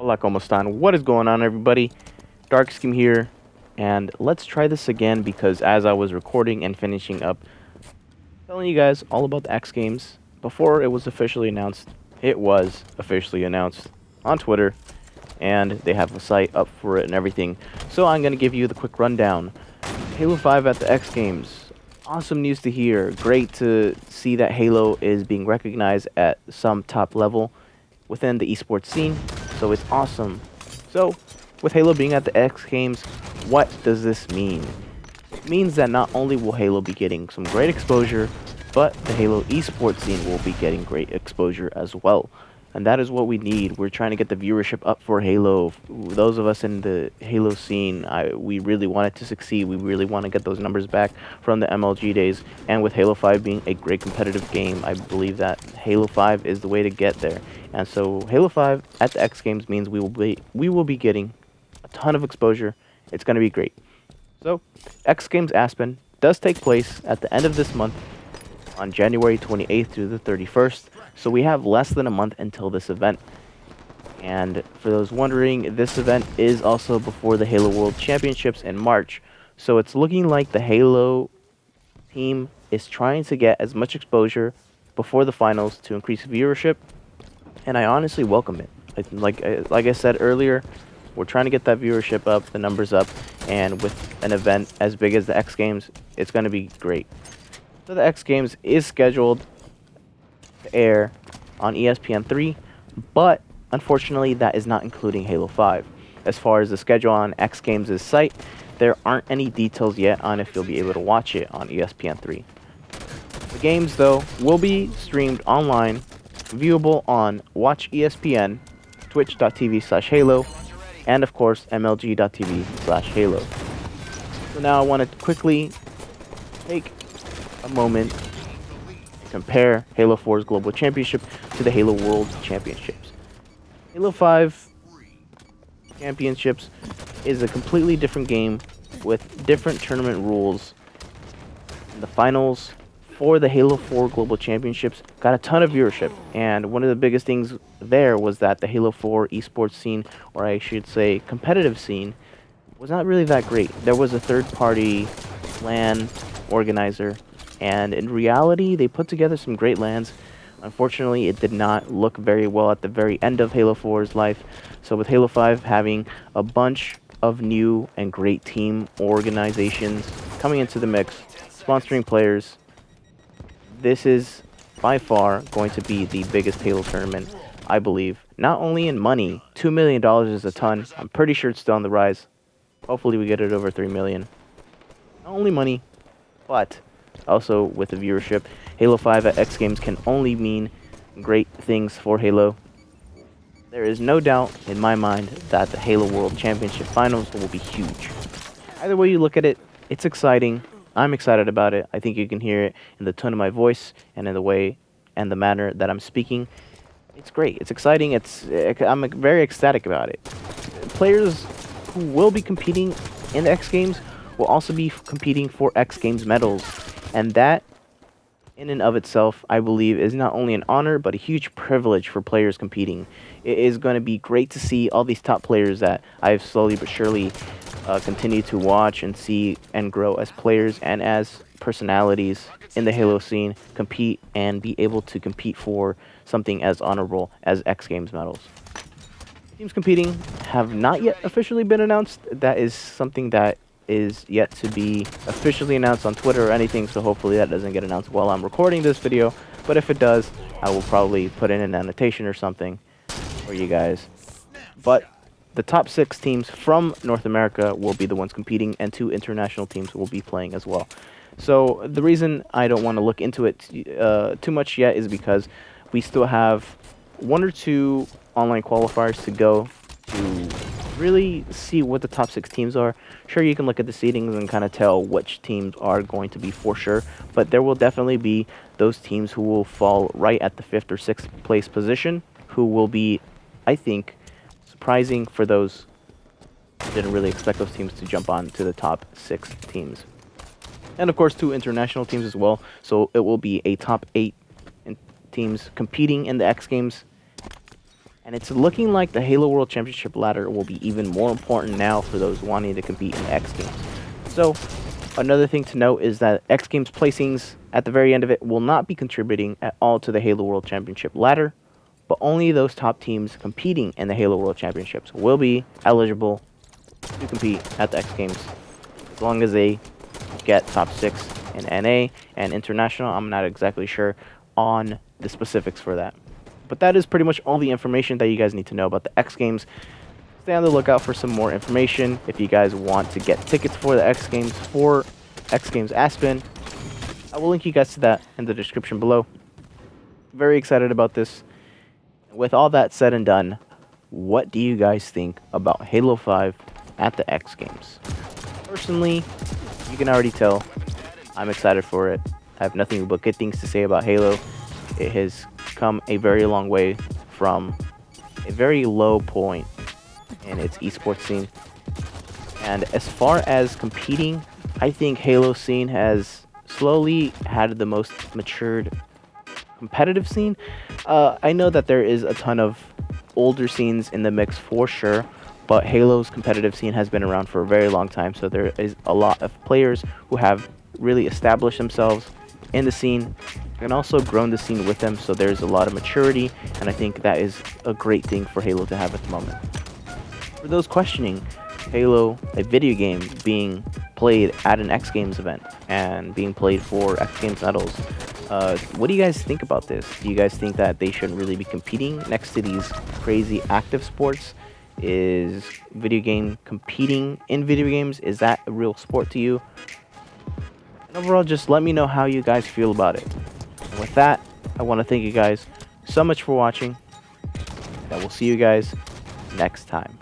Hola, ¿cómo están? What is going on, everybody? DarkScheme here, and let's try this again because as I was recording and finishing up, telling you guys all about the X Games before it was officially announced. It was officially announced on Twitter, and they have a site up for it and everything. So I'm going to give you the quick rundown. Halo 5 at the X Games. Awesome news to hear. Great to see that Halo is being recognized at some top level within the esports scene. So it's awesome. So, with Halo being at the X Games, what does this mean? It means that not only will Halo be getting some great exposure, but the Halo esports scene will be getting great exposure as well. And that is what we need. We're trying to get the viewership up for Halo. Those of us in the Halo scene, we really want it to succeed. We really want to get those numbers back from the MLG days. And with Halo 5 being a great competitive game, I believe that Halo 5 is the way to get there. And so Halo 5 at the X Games means we will be getting a ton of exposure. It's going to be great. So X Games Aspen does take place at the end of this month on January 28th through the 31st. So we have less than a month until this event. And for those wondering, this event is also before the Halo World Championships in March. So it's looking like the Halo team is trying to get as much exposure before the finals to increase viewership. And I honestly welcome it. Like I said earlier, we're trying to get that viewership up, the numbers up, and with an event as big as the X Games, it's going to be great. So the X Games is scheduled to air on ESPN 3, but unfortunately that is not including Halo 5. As far as the schedule on X Games' site, there aren't any details yet on if you'll be able to watch it on ESPN 3. The games, though, will be streamed online, viewable on WatchESPN, twitch.tv/Halo, and of course mlg.tv/Halo. So now I want to quickly take a moment to compare Halo 4's Global Championship to the Halo World Championships. Halo 5 Championships is a completely different game with different tournament rules. And the finals for the Halo 4 Global Championships got a ton of viewership, and one of the biggest things there was that the Halo 4 esports scene, or I should say competitive scene, was not really that great. There was a third-party LAN organizer, and in reality, they put together some great LANs. Unfortunately, it did not look very well at the very end of Halo 4's life. So with Halo 5 having a bunch of new and great team organizations coming into the mix, sponsoring players, this is by far going to be the biggest Halo tournament, I believe. Not only in money, $2 million is a ton. I'm pretty sure it's still on the rise. Hopefully we get it over $3 million. Not only money, but also with the viewership. Halo 5 at X Games can only mean great things for Halo. There is no doubt in my mind that the Halo World Championship Finals will be huge. Either way you look at it, it's exciting. I'm excited about it. I think you can hear it in the tone of my voice and in the way and the manner that I'm speaking. It's great. It's exciting. I'm very ecstatic about it. Players who will be competing in the X Games will also be competing for X Games medals. And that, in and of itself, I believe, is not only an honor, but a huge privilege for players competing. It is going to be great to see all these top players that I've slowly but surely continue to watch and see and grow as players and as personalities in the Halo scene compete and be able to compete for something as honorable as X Games medals. Teams competing have not yet officially been announced. That is something that is yet to be officially announced on Twitter or anything, so hopefully that doesn't get announced while I'm recording this video. But if it does, I will probably put in an annotation or something for you guys. But the top 6 teams from North America will be the ones competing, and 2 international teams will be playing as well. So the reason I don't want to look into it too much yet is because we still have 1 or 2 online qualifiers to go to really see what the top 6 teams are. Sure, you can look at the seedings and kind of tell which teams are going to be for sure, but there will definitely be those teams who will fall right at the 5th or 6th place position, who will be, I think, surprising for those who didn't really expect those teams to jump on to the top 6 teams. And of course 2 international teams as well, so it will be a top 8 teams competing in the X Games. And it's looking like the Halo World Championship ladder will be even more important now for those wanting to compete in X Games. So, another thing to note is that X Games placings at the very end of it will not be contributing at all to the Halo World Championship ladder, but only those top teams competing in the Halo World Championships will be eligible to compete at the X Games as long as they get top 6 in NA and International. I'm not exactly sure on the specifics for that. But that is pretty much all the information that you guys need to know about the X Games. Stay on the lookout for some more information. If you guys want to get tickets for the X Games for X Games Aspen, I will link you guys to that in the description below. Very excited about this. With all that said and done, what do you guys think about Halo 5 at the X Games? Personally, you can already tell I'm excited for it. I have nothing but good things to say about Halo. It has come a very long way from a very low point in its esports scene. And as far as competing, I think Halo scene has slowly had the most matured competitive scene. I know that there is a ton of older scenes in the mix for sure, but Halo's competitive scene has been around for a very long time, so there is a lot of players who have really established themselves in the scene and also grown the scene with them, so there's a lot of maturity, and I think that is a great thing for Halo to have at the moment. For those questioning Halo, a video game, being played at an X Games event and being played for X Games medals, what do you guys think about this? Do you guys think that they shouldn't really be competing next to these crazy active sports? Is video game competing in video games, is that a real sport to you? And overall, just let me know how you guys feel about it. And with that, I want to thank you guys so much for watching, and I will see you guys next time.